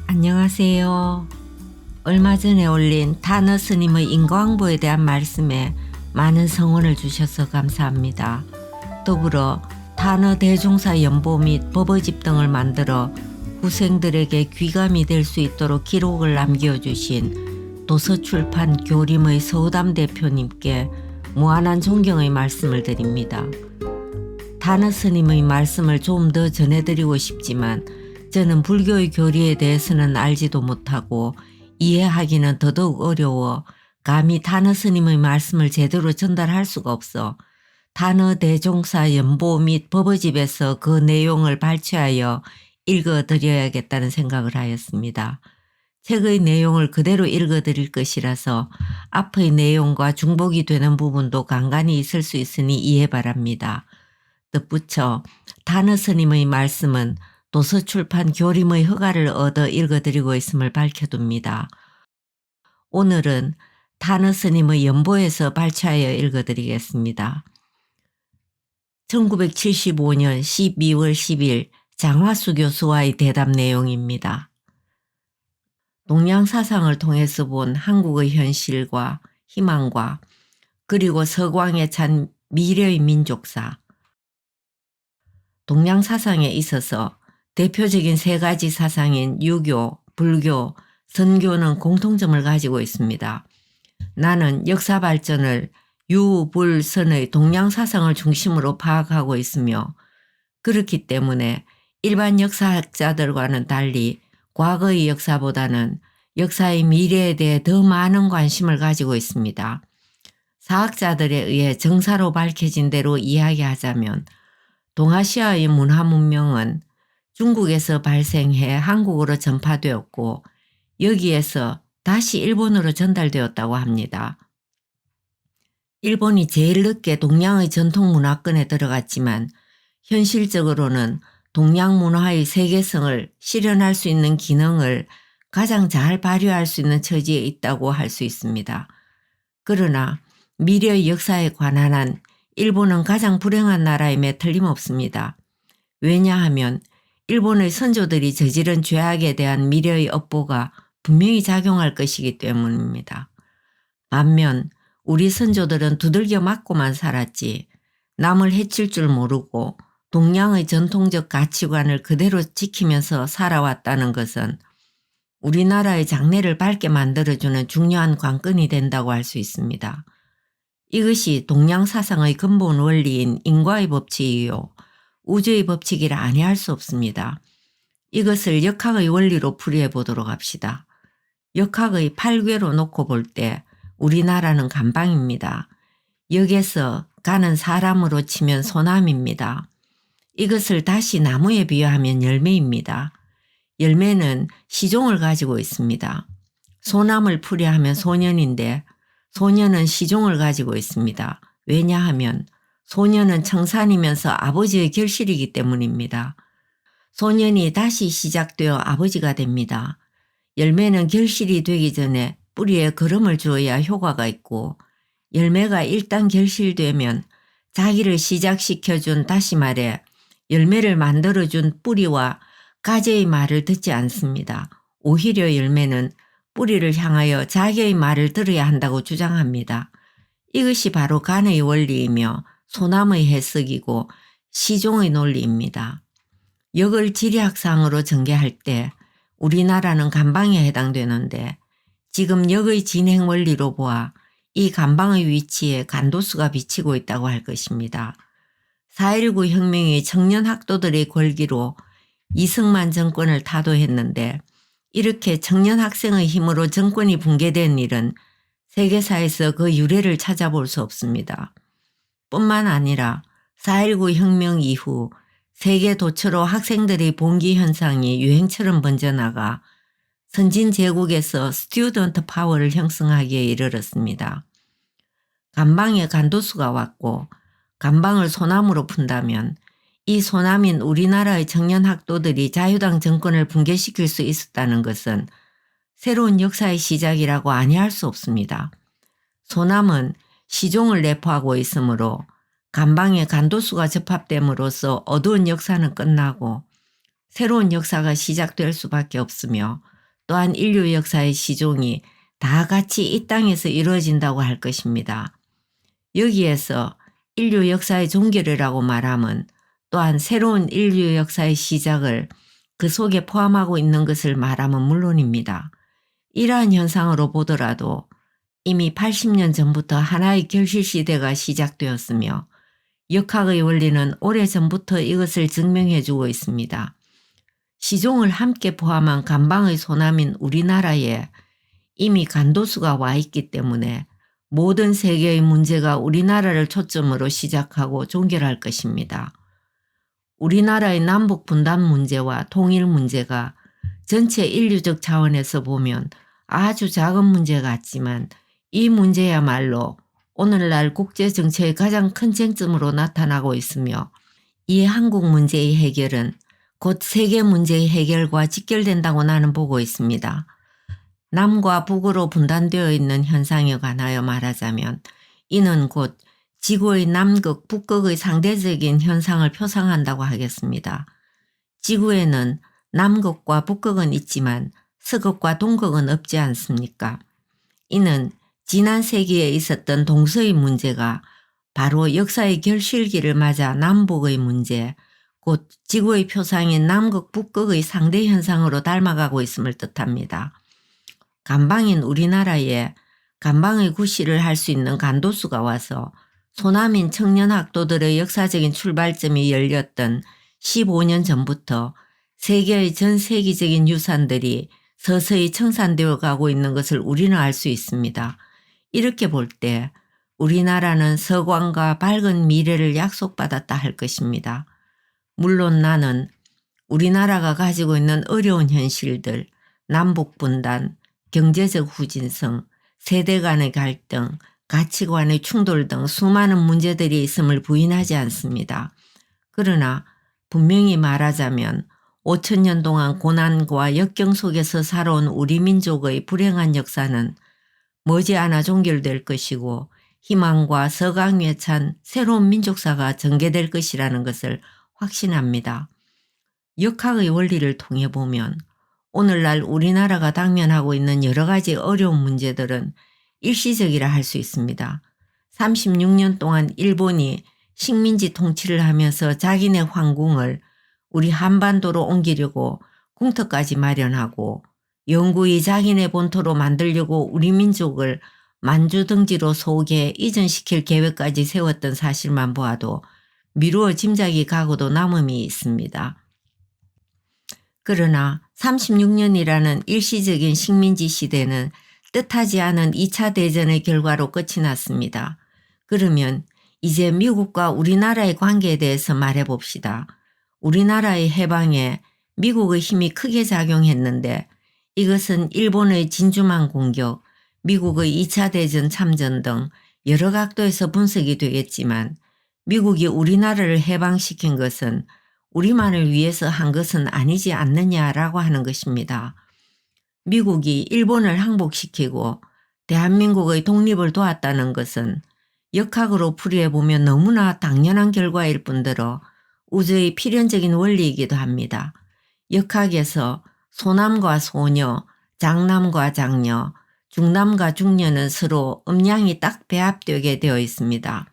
안녕하세요. 얼마 전에 올린 타너 스님의 인과응보에 대한 말씀에 많은 성원을 주셔서 감사합니다. 더불어 타너 대종사 연보 및 법어집 등을 만들어 후생들에게 귀감이 될 수 있도록 기록을 남겨주신 도서출판 교림의 서우담 대표님께 무한한 존경의 말씀을 드립니다. 타너 스님의 말씀을 좀 더 전해드리고 싶지만 저는 불교의 교리에 대해서는 알지도 못하고 이해하기는 더더욱 어려워 감히 타너 스님의 말씀을 제대로 전달할 수가 없어 타너 대종사 연보 및 법어집에서 그 내용을 발췌하여 읽어드려야겠다는 생각을 하였습니다. 책의 내용을 그대로 읽어드릴 것이라서 앞의 내용과 중복이 되는 부분도 간간히 있을 수 있으니 이해 바랍니다. 덧붙여 타너 스님의 말씀은 도서출판 교림의 허가를 얻어 읽어드리고 있음을 밝혀둡니다. 오늘은 타너 스님의 연보에서 발췌하여 읽어드리겠습니다. 1975년 12월 10일 장화수 교수와의 대담 내용입니다. 동양사상을 통해서 본 한국의 현실과 희망과 그리고 서광에 찬 미래의 민족사. 동양사상에 있어서 대표적인 세 가지 사상인 유교, 불교, 선교는 공통점을 가지고 있습니다. 나는 역사 발전을 유, 불, 선의 동양사상을 중심으로 파악하고 있으며 그렇기 때문에 일반 역사학자들과는 달리 과거의 역사보다는 역사의 미래에 대해 더 많은 관심을 가지고 있습니다. 사학자들에 의해 정사로 밝혀진 대로 이야기하자면 동아시아의 문화 문명은 중국에서 발생해 한국으로 전파되었고 여기에서 다시 일본으로 전달되었다고 합니다. 일본이 제일 늦게 동양의 전통 문화권에 들어갔지만 현실적으로는 동양 문화의 세계성을 실현할 수 있는 기능을 가장 잘 발휘할 수 있는 처지에 있다고 할 수 있습니다. 그러나 미래의 역사에 관한 한 일본은 가장 불행한 나라임에 틀림없습니다. 왜냐하면 일본의 선조들이 저지른 죄악에 대한 미래의 업보가 분명히 작용할 것이기 때문입니다. 반면 우리 선조들은 두들겨 맞고만 살았지 남을 해칠 줄 모르고 동양의 전통적 가치관을 그대로 지키면서 살아왔다는 것은 우리나라의 장래를 밝게 만들어주는 중요한 관건이 된다고 할 수 있습니다. 이것이 동양사상의 근본 원리인 인과의 법칙이요 우주의 법칙이라 아니할 수 없습니다. 이것을 역학의 원리로 풀이해 보도록 합시다. 역학의 8궤로 놓고 볼 때 우리나라는 간방입니다. 역에서 가는 사람으로 치면 소남입니다. 이것을 다시 나무에 비유하면 열매입니다. 열매는 시종을 가지고 있습니다. 소남을 풀이하면 소년인데 소년은 시종을 가지고 있습니다. 왜냐하면 소년은 청산이면서 아버지의 결실이기 때문입니다. 소년이 다시 시작되어 아버지가 됩니다. 열매는 결실이 되기 전에 뿌리에 거름을 주어야 효과가 있고 열매가 일단 결실되면 자기를 시작시켜준 다시 말해 열매를 만들어준 뿌리와 가지의 말을 듣지 않습니다. 오히려 열매는 뿌리를 향하여 자기의 말을 들어야 한다고 주장합니다. 이것이 바로 간의 원리이며 소남의 해석이고 시종의 논리입니다. 역을 지리학상으로 전개할 때 우리나라는 간방에 해당되는데 지금 역의 진행 원리로 보아 이 간방의 위치에 간도수가 비치고 있다고 할 것입니다. 4.19 혁명이 청년 학도들의 권기로 이승만 정권을 타도했는데 이렇게 청년 학생의 힘으로 정권이 붕괴된 일은 세계사에서 그 유래를 찾아볼 수 없습니다. 뿐만 아니라 4.19 혁명 이후 세계 도처로 학생들의 봉기 현상이 유행처럼 번져나가 선진 제국에서 스튜던트 파워를 형성하기에 이르렀습니다. 간방에 간도수가 왔고 간방을 소남으로 푼다면 이 소남인 우리나라의 청년 학도들이 자유당 정권을 붕괴시킬 수 있었다는 것은 새로운 역사의 시작이라고 아니할 수 없습니다. 소남은 시종을 내포하고 있으므로 간방에 간도수가 접합됨으로써 어두운 역사는 끝나고 새로운 역사가 시작될 수밖에 없으며 또한 인류 역사의 시종이 다 같이 이 땅에서 이루어진다고 할 것입니다. 여기에서 인류 역사의 종결이라고 말함은 또한 새로운 인류 역사의 시작을 그 속에 포함하고 있는 것을 말하면 물론입니다. 이러한 현상으로 보더라도 이미 80년 전부터 하나의 결실 시대가 시작되었으며 역학의 원리는 오래전부터 이것을 증명해 주고 있습니다. 시종을 함께 포함한 간방의 소남인 우리나라에 이미 간도수가 와 있기 때문에 모든 세계의 문제가 우리나라를 초점으로 시작하고 종결할 것입니다. 우리나라의 남북 분단 문제와 통일 문제가 전체 인류적 차원에서 보면 아주 작은 문제 같지만 이 문제야말로 오늘날 국제정치의 가장 큰 쟁점으로 나타나고 있으며 이 한국 문제의 해결은 곧 세계 문제의 해결과 직결된다고 나는 보고 있습니다. 남과 북으로 분단되어 있는 현상에 관하여 말하자면 이는 곧 지구의 남극, 북극의 상대적인 현상을 표상한다고 하겠습니다. 지구에는 남극과 북극은 있지만 서극과 동극은 없지 않습니까? 이는 지난 세기에 있었던 동서의 문제가 바로 역사의 결실기를 맞아 남북의 문제, 곧 지구의 표상인 남극, 북극의 상대 현상으로 닮아가고 있음을 뜻합니다. 간방인 우리나라에 간방의 구실을 할 수 있는 간도수가 와서 소남인 청년 학도들의 역사적인 출발점이 열렸던 15년 전부터 세계의 전 세계적인 유산들이 서서히 청산되어 가고 있는 것을 우리는 알 수 있습니다. 이렇게 볼 때 우리나라는 서광과 밝은 미래를 약속받았다 할 것입니다. 물론 나는 우리나라가 가지고 있는 어려운 현실들, 남북분단, 경제적 후진성, 세대 간의 갈등, 가치관의 충돌 등 수많은 문제들이 있음을 부인하지 않습니다. 그러나 분명히 말하자면 5천년 동안 고난과 역경 속에서 살아온 우리 민족의 불행한 역사는 머지않아 종결될 것이고 희망과 서강에 찬 새로운 민족사가 전개될 것이라는 것을 확신합니다. 역학의 원리를 통해 보면 오늘날 우리나라가 당면하고 있는 여러 가지 어려운 문제들은 일시적이라 할 수 있습니다. 36년 동안 일본이 식민지 통치를 하면서 자기네 황궁을 우리 한반도로 옮기려고 궁터까지 마련하고 영구히 자기네 본토로 만들려고 우리 민족을 만주등지로 소개 이전시킬 계획까지 세웠던 사실만 보아도 미루어 짐작이 가고도 남음이 있습니다. 그러나 36년이라는 일시적인 식민지 시대는 뜻하지 않은 2차 대전의 결과로 끝이 났습니다. 그러면 이제 미국과 우리나라의 관계에 대해서 말해봅시다. 우리나라의 해방에 미국의 힘이 크게 작용했는데 이것은 일본의 진주만 공격, 미국의 2차 대전 참전 등 여러 각도에서 분석이 되겠지만 미국이 우리나라를 해방시킨 것은 우리만을 위해서 한 것은 아니지 않느냐라고 하는 것입니다. 미국이 일본을 항복시키고 대한민국의 독립을 도왔다는 것은 역학으로 풀이해보면 너무나 당연한 결과일 뿐더러 우주의 필연적인 원리이기도 합니다. 역학에서 소남과 소녀, 장남과 장녀, 중남과 중녀는 서로 음양이 딱 배합되게 되어 있습니다.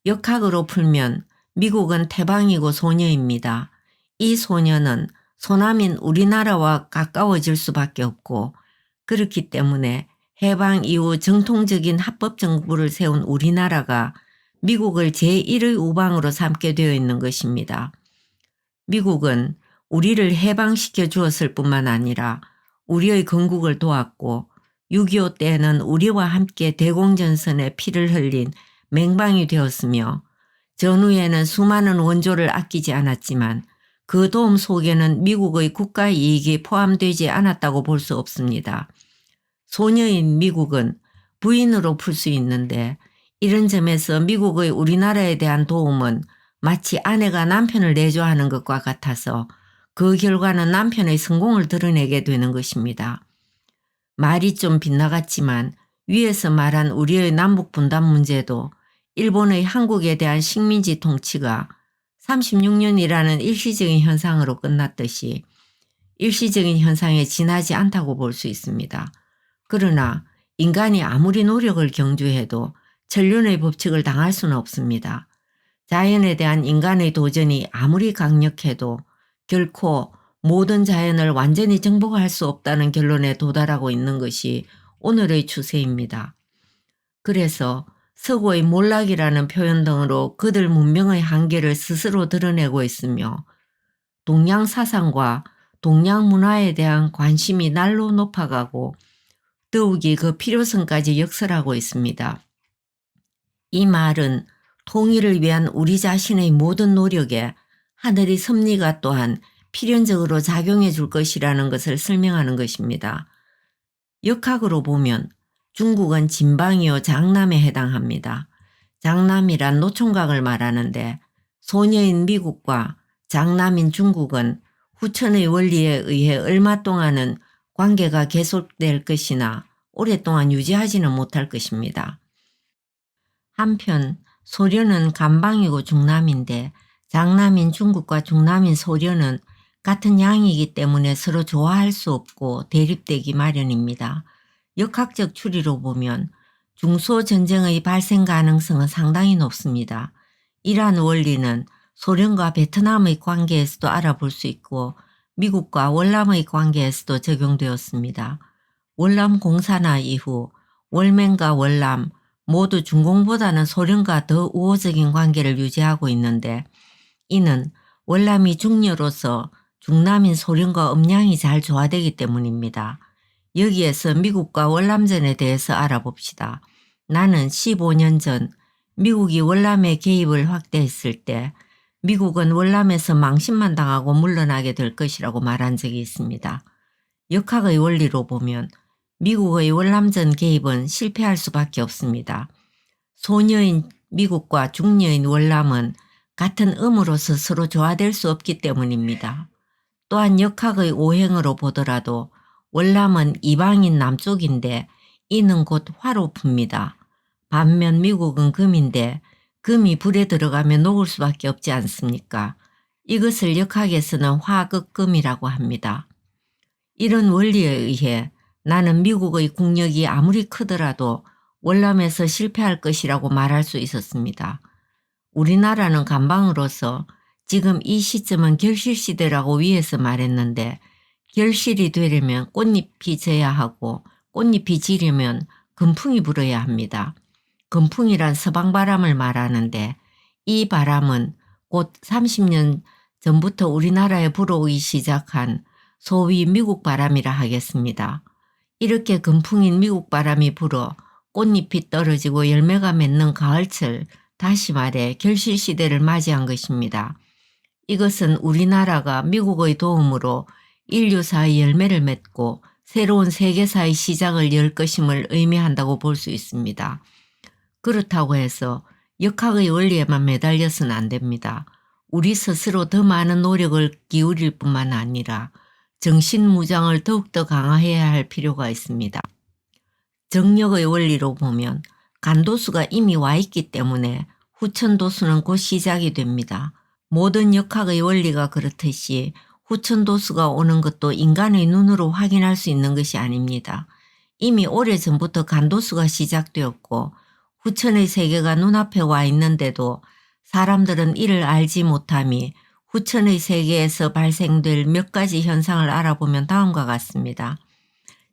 역학으로 풀면 미국은 태방이고 소녀입니다. 이 소녀는 소남인 우리나라와 가까워질 수밖에 없고 그렇기 때문에 해방 이후 정통적인 합법정부를 세운 우리나라가 미국을 제1의 우방으로 삼게 되어 있는 것입니다. 미국은 우리를 해방시켜 주었을 뿐만 아니라 우리의 건국을 도왔고 6.25 때에는 우리와 함께 대공전선에 피를 흘린 맹방이 되었으며 전후에는 수많은 원조를 아끼지 않았지만 그 도움 속에는 미국의 국가 이익이 포함되지 않았다고 볼 수 없습니다. 소녀인 미국은 부인으로 풀 수 있는데 이런 점에서 미국의 우리나라에 대한 도움은 마치 아내가 남편을 내조하는 것과 같아서 그 결과는 남편의 성공을 드러내게 되는 것입니다. 말이 좀 빗나갔지만 위에서 말한 우리의 남북 분단 문제도 일본의 한국에 대한 식민지 통치가 36년이라는 일시적인 현상으로 끝났듯이 일시적인 현상에 지나지 않다고 볼 수 있습니다. 그러나 인간이 아무리 노력을 경주해도 천륜의 법칙을 당할 수는 없습니다. 자연에 대한 인간의 도전이 아무리 강력해도 결코 모든 자연을 완전히 정복할 수 없다는 결론에 도달하고 있는 것이 오늘의 추세입니다. 그래서 서구의 몰락이라는 표현 등으로 그들 문명의 한계를 스스로 드러내고 있으며 동양 사상과 동양 문화에 대한 관심이 날로 높아가고 더욱이 그 필요성까지 역설하고 있습니다. 이 말은 통일을 위한 우리 자신의 모든 노력에 하늘의 섭리가 또한 필연적으로 작용해 줄 것이라는 것을 설명하는 것입니다. 역학으로 보면 중국은 진방이요 장남에 해당합니다. 장남이란 노총각을 말하는데 소녀인 미국과 장남인 중국은 후천의 원리에 의해 얼마 동안은 관계가 계속될 것이나 오랫동안 유지하지는 못할 것입니다. 한편 소련은 간방이고 중남인데 장남인 중국과 중남인 소련은 같은 양이기 때문에 서로 좋아할 수 없고 대립되기 마련입니다. 역학적 추리로 보면 중소전쟁의 발생 가능성은 상당히 높습니다. 이러한 원리는 소련과 베트남의 관계에서도 알아볼 수 있고 미국과 월남의 관계에서도 적용되었습니다. 월남 공산화 이후 월맹과 월남 모두 중공보다는 소련과 더 우호적인 관계를 유지하고 있는데 이는 월남이 중녀로서 중남인 소련과 음양이 잘 조화되기 때문입니다. 여기에서 미국과 월남전에 대해서 알아봅시다. 나는 15년 전 미국이 월남의 개입을 확대했을 때 미국은 월남에서 망신만 당하고 물러나게 될 것이라고 말한 적이 있습니다. 역학의 원리로 보면 미국의 월남전 개입은 실패할 수밖에 없습니다. 소녀인 미국과 중녀인 월남은 같은 음으로서 서로 조화될 수 없기 때문입니다. 또한 역학의 오행으로 보더라도 월남은 이방인 남쪽인데 이는 곧 화로품입니다. 반면 미국은 금인데 금이 불에 들어가면 녹을 수밖에 없지 않습니까? 이것을 역학에서는 화극금이라고 합니다. 이런 원리에 의해 나는 미국의 국력이 아무리 크더라도 월남에서 실패할 것이라고 말할 수 있었습니다. 우리나라는 간방으로서 지금 이 시점은 결실시대라고 위에서 말했는데 결실이 되려면 꽃잎이 져야 하고 꽃잎이 지려면 금풍이 불어야 합니다. 금풍이란 서방바람을 말하는데 이 바람은 곧 30년 전부터 우리나라에 불어오기 시작한 소위 미국 바람이라 하겠습니다. 이렇게 금풍인 미국 바람이 불어 꽃잎이 떨어지고 열매가 맺는 가을철, 다시 말해 결실시대를 맞이한 것입니다. 이것은 우리나라가 미국의 도움으로 인류사의 열매를 맺고 새로운 세계사의 시작을 열 것임을 의미한다고 볼 수 있습니다. 그렇다고 해서 역학의 원리에만 매달려서는 안 됩니다. 우리 스스로 더 많은 노력을 기울일 뿐만 아니라 정신무장을 더욱더 강화해야 할 필요가 있습니다. 정력의 원리로 보면 간도수가 이미 와 있기 때문에 후천도수는 곧 시작이 됩니다. 모든 역학의 원리가 그렇듯이 후천도수가 오는 것도 인간의 눈으로 확인할 수 있는 것이 아닙니다. 이미 오래전부터 간도수가 시작되었고 후천의 세계가 눈앞에 와 있는데도 사람들은 이를 알지 못함이 후천의 세계에서 발생될 몇 가지 현상을 알아보면 다음과 같습니다.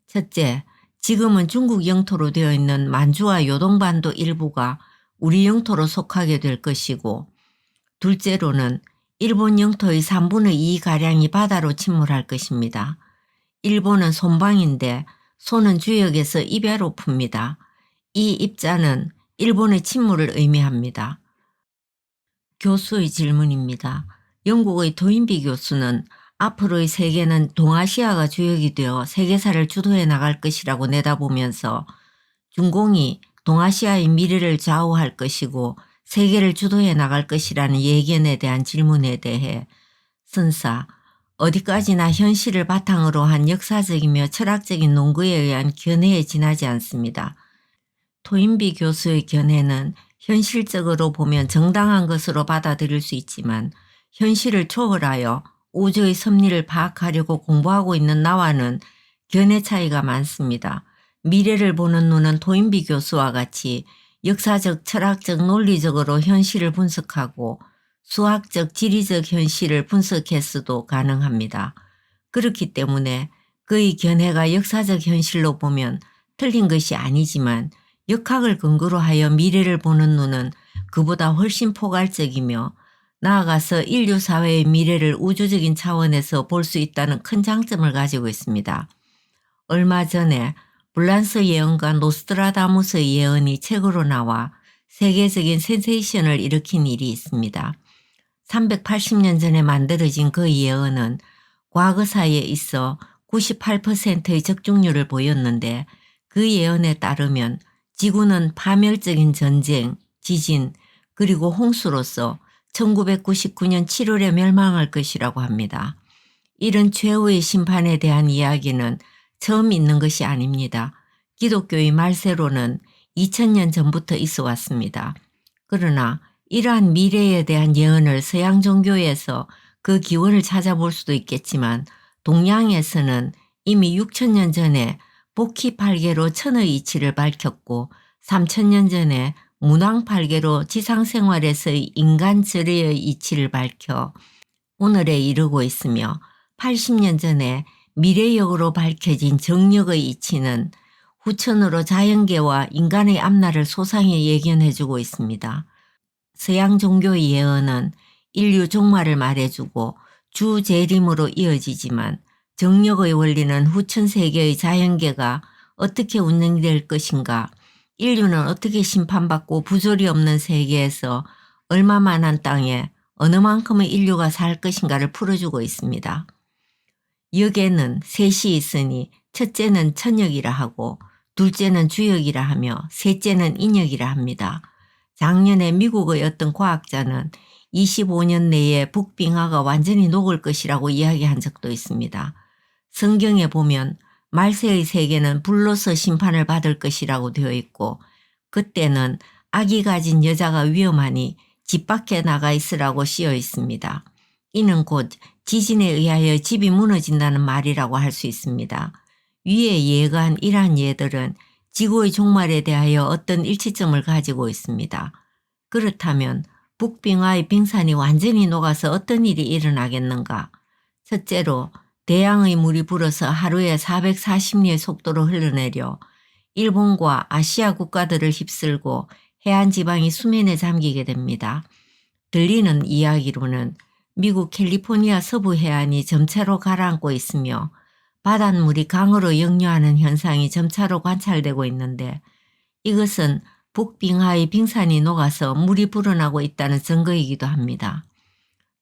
첫째, 지금은 중국 영토로 되어 있는 만주와 요동반도 일부가 우리 영토로 속하게 될 것이고 둘째로는 일본 영토의 3분의 2가량이 바다로 침몰할 것입니다. 일본은 손방인데 손은 주역에서 입야로 풉니다. 이 입자는 일본의 침몰을 의미합니다. 교수의 질문입니다. 영국의 도인비 교수는 앞으로의 세계는 동아시아가 주역이 되어 세계사를 주도해 나갈 것이라고 내다보면서 중공이 동아시아의 미래를 좌우할 것이고 세계를 주도해 나갈 것이라는 예견에 대한 질문에 대해 선사, 어디까지나 현실을 바탕으로 한 역사적이며 철학적인 논거에 의한 견해에 지나지 않습니다. 토인비 교수의 견해는 현실적으로 보면 정당한 것으로 받아들일 수 있지만 현실을 초월하여 우주의 섭리를 파악하려고 공부하고 있는 나와는 견해 차이가 많습니다. 미래를 보는 눈은 토인비 교수와 같이 역사적, 철학적, 논리적으로 현실을 분석하고 수학적, 지리적 현실을 분석했어도 가능합니다. 그렇기 때문에 그의 견해가 역사적 현실로 보면 틀린 것이 아니지만 역학을 근거로 하여 미래를 보는 눈은 그보다 훨씬 포괄적이며 나아가서 인류 사회의 미래를 우주적인 차원에서 볼 수 있다는 큰 장점을 가지고 있습니다. 얼마 전에 불란서 예언가 노스트라다무스의 예언이 책으로 나와 세계적인 센세이션을 일으킨 일이 있습니다. 380년 전에 만들어진 그 예언은 과거사에 있어 98%의 적중률을 보였는데 그 예언에 따르면 지구는 파멸적인 전쟁, 지진, 그리고 홍수로서 1999년 7월에 멸망할 것이라고 합니다. 이런 최후의 심판에 대한 이야기는 처음 있는 것이 아닙니다. 기독교의 말세로는 2000년 전부터 있어 왔습니다. 그러나 이러한 미래에 대한 예언을 서양 종교에서 그 기원을 찾아볼 수도 있겠지만 동양에서는 이미 6000년 전에 복희팔계로 천의 이치를 밝혔고 3000년 전에 문왕팔계로 지상생활에서의 인간절의의 이치를 밝혀 오늘에 이르고 있으며 80년 전에 미래역으로 밝혀진 정력의 이치는 후천으로 자연계와 인간의 앞날을 소상히 예견해주고 있습니다. 서양 종교의 예언은 인류 종말을 말해주고 주재림으로 이어지지만 정력의 원리는 후천 세계의 자연계가 어떻게 운영될 것인가, 인류는 어떻게 심판받고 부조리 없는 세계에서 얼마만한 땅에 어느 만큼의 인류가 살 것인가를 풀어주고 있습니다. 역에는 셋이 있으니 첫째는 천역이라 하고 둘째는 주역이라 하며 셋째는 인역이라 합니다. 작년에 미국의 어떤 과학자는 25년 내에 북빙하가 완전히 녹을 것이라고 이야기한 적도 있습니다. 성경에 보면 말세의 세계는 불로서 심판을 받을 것이라고 되어 있고 그때는 아기 가진 여자가 위험하니 집 밖에 나가 있으라고 씌어 있습니다. 이는 곧 지진에 의하여 집이 무너진다는 말이라고 할 수 있습니다. 위에 예가한 이러한 예들은 지구의 종말에 대하여 어떤 일치점을 가지고 있습니다. 그렇다면 북빙하의 빙산이 완전히 녹아서 어떤 일이 일어나겠는가? 첫째로 대양의 물이 불어서 하루에 440리의 속도로 흘러내려 일본과 아시아 국가들을 휩쓸고 해안 지방이 수면에 잠기게 됩니다. 들리는 이야기로는 미국 캘리포니아 서부 해안이 점차로 가라앉고 있으며 바닷물이 강으로 역류하는 현상이 점차로 관찰되고 있는데 이것은 북빙하의 빙산이 녹아서 물이 불어나고 있다는 증거이기도 합니다.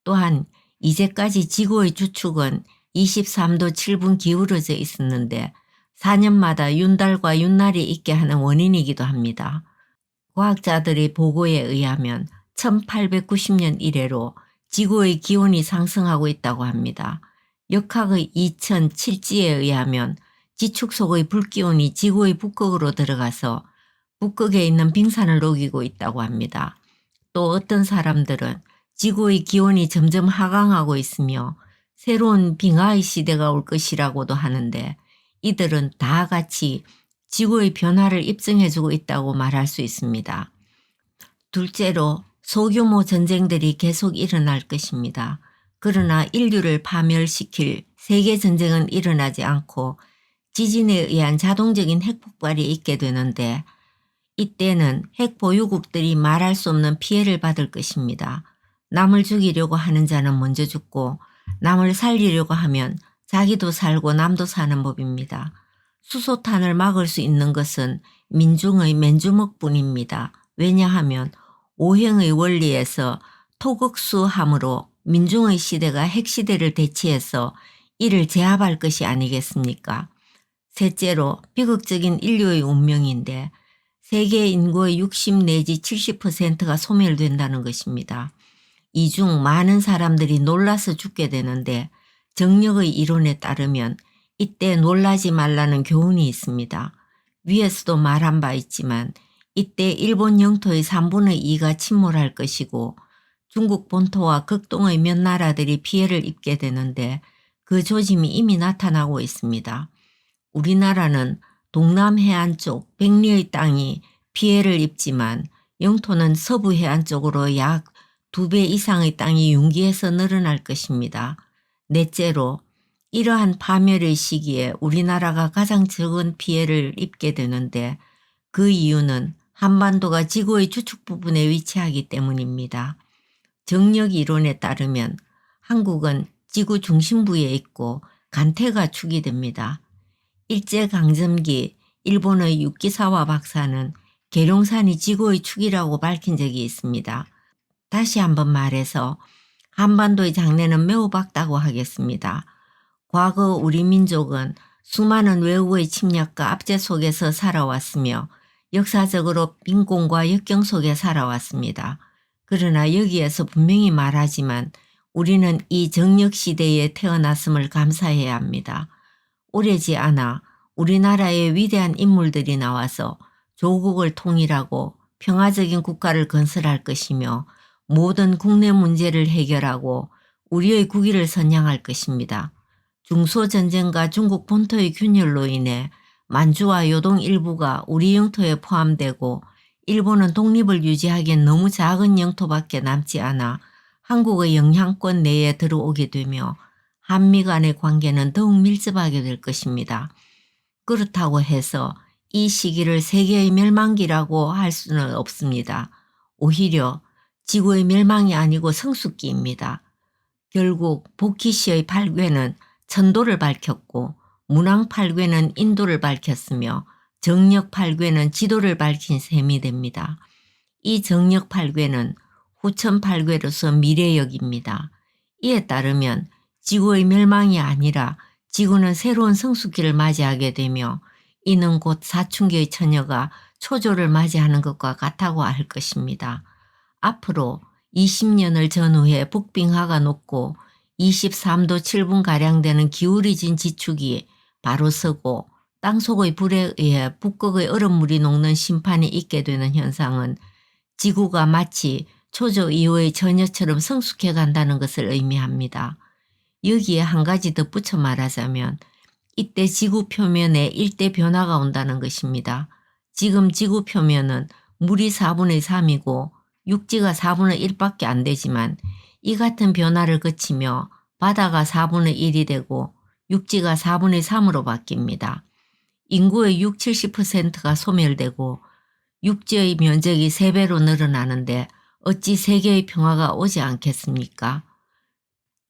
또한 이제까지 지구의 주축은 23도 7분 기울어져 있었는데 4년마다 윤달과 윤날이 있게 하는 원인이기도 합니다. 과학자들의 보고에 의하면 1890년 이래로 지구의 기온이 상승하고 있다고 합니다. 역학의 2007지에 의하면 지축 속의 불기온이 지구의 북극으로 들어가서 북극에 있는 빙산을 녹이고 있다고 합니다. 또 어떤 사람들은 지구의 기온이 점점 하강하고 있으며 새로운 빙하의 시대가 올 것이라고도 하는데 이들은 다 같이 지구의 변화를 입증해주고 있다고 말할 수 있습니다. 둘째로 소규모 전쟁들이 계속 일어날 것입니다. 그러나 인류를 파멸시킬 세계전쟁은 일어나지 않고 지진에 의한 자동적인 핵폭발이 있게 되는데 이때는 핵 보유국들이 말할 수 없는 피해를 받을 것입니다. 남을 죽이려고 하는 자는 먼저 죽고 남을 살리려고 하면 자기도 살고 남도 사는 법입니다. 수소탄을 막을 수 있는 것은 민중의 맨주먹뿐입니다. 왜냐하면 오행의 원리에서 토극수함으로 민중의 시대가 핵시대를 대치해서 이를 제압할 것이 아니겠습니까? 셋째로 비극적인 인류의 운명인데 세계 인구의 60 내지 70%가 소멸된다는 것입니다. 이 중 많은 사람들이 놀라서 죽게 되는데 정력의 이론에 따르면 이때 놀라지 말라는 교훈이 있습니다. 위에서도 말한 바 있지만 이때 일본 영토의 3분의 2가 침몰할 것이고 중국 본토와 극동의 몇 나라들이 피해를 입게 되는데 그 조짐이 이미 나타나고 있습니다. 우리나라는 동남 해안 쪽 백리의 땅이 피해를 입지만 영토는 서부 해안 쪽으로 약 2배 이상의 땅이 융기해서 늘어날 것입니다. 넷째로 이러한 파멸의 시기에 우리나라가 가장 적은 피해를 입게 되는데 그 이유는 한반도가 지구의 주축 부분에 위치하기 때문입니다. 정력 이론에 따르면 한국은 지구 중심부에 있고 간태가 축이 됩니다. 일제강점기 일본의 유키사와 박사는 계룡산이 지구의 축이라고 밝힌 적이 있습니다. 다시 한번 말해서 한반도의 장래는 매우 밝다고 하겠습니다. 과거 우리 민족은 수많은 외국의 침략과 압제 속에서 살아왔으며 역사적으로 빈곤과 역경 속에 살아왔습니다. 그러나 여기에서 분명히 말하지만 우리는 이 정력시대에 태어났음을 감사해야 합니다. 오래지 않아 우리나라의 위대한 인물들이 나와서 조국을 통일하고 평화적인 국가를 건설할 것이며 모든 국내 문제를 해결하고 우리의 국위를 선양할 것입니다. 중소전쟁과 중국 본토의 균열로 인해 만주와 요동 일부가 우리 영토에 포함되고 일본은 독립을 유지하기엔 너무 작은 영토밖에 남지 않아 한국의 영향권 내에 들어오게 되며 한미 간의 관계는 더욱 밀접하게 될 것입니다. 그렇다고 해서 이 시기를 세계의 멸망기라고 할 수는 없습니다. 오히려 지구의 멸망이 아니고 성숙기입니다. 결국 복희씨의 팔괘는 천도를 밝혔고 문왕 팔괘는 인도를 밝혔으며 정력 팔괘는 지도를 밝힌 셈이 됩니다. 이 정력 팔괘는 후천 팔괘로서 미래역입니다. 이에 따르면 지구의 멸망이 아니라 지구는 새로운 성숙기를 맞이하게 되며 이는 곧 사춘기의 처녀가 초조를 맞이하는 것과 같다고 할 것입니다. 앞으로 20년을 전후해 북빙하가 높고 23도 7분가량 되는 기울어진 지축이 바로 서고 땅속의 불에 의해 북극의 얼음물이 녹는 심판이 있게 되는 현상은 지구가 마치 초조 이후의 처녀처럼 성숙해 간다는 것을 의미합니다. 여기에 한 가지 덧붙여 말하자면 이때 지구 표면에 일대 변화가 온다는 것입니다. 지금 지구 표면은 물이 4분의 3이고 육지가 4분의 1밖에 안 되지만 이 같은 변화를 거치며 바다가 4분의 1이 되고 육지가 4분의 3으로 바뀝니다. 인구의 60, 70%가 소멸되고 육지의 면적이 3배로 늘어나는데 어찌 세계의 평화가 오지 않겠습니까?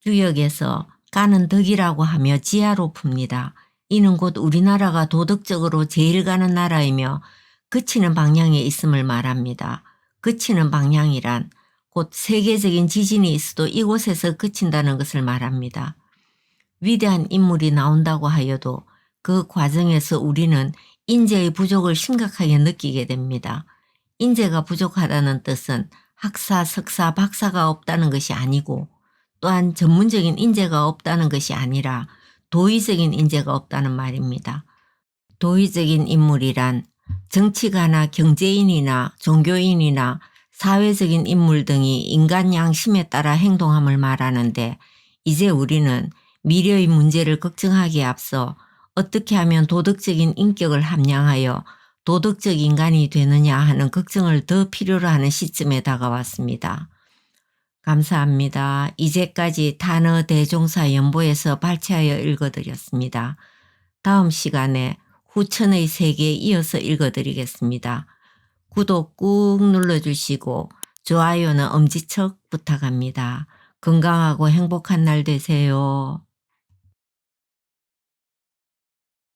주역에서 가는 덕이라고 하며 지하로 풉니다. 이는 곧 우리나라가 도덕적으로 제일 가는 나라이며 그치는 방향에 있음을 말합니다. 그치는 방향이란 곧 세계적인 지진이 있어도 이곳에서 그친다는 것을 말합니다. 위대한 인물이 나온다고 하여도 그 과정에서 우리는 인재의 부족을 심각하게 느끼게 됩니다. 인재가 부족하다는 뜻은 학사, 석사, 박사가 없다는 것이 아니고 또한 전문적인 인재가 없다는 것이 아니라 도의적인 인재가 없다는 말입니다. 도의적인 인물이란 정치가나 경제인이나 종교인이나 사회적인 인물 등이 인간 양심에 따라 행동함을 말하는데 이제 우리는 미래의 문제를 걱정하기에 앞서 어떻게 하면 도덕적인 인격을 함양하여 도덕적 인간이 되느냐 하는 걱정을 더 필요로 하는 시점에 다가왔습니다. 감사합니다. 이제까지 단어 대종사 연보에서 발췌하여 읽어드렸습니다. 다음 시간에 후천의 세계에 이어서 읽어드리겠습니다. 구독 꾹 눌러주시고 좋아요는 엄지척 부탁합니다. 건강하고 행복한 날 되세요.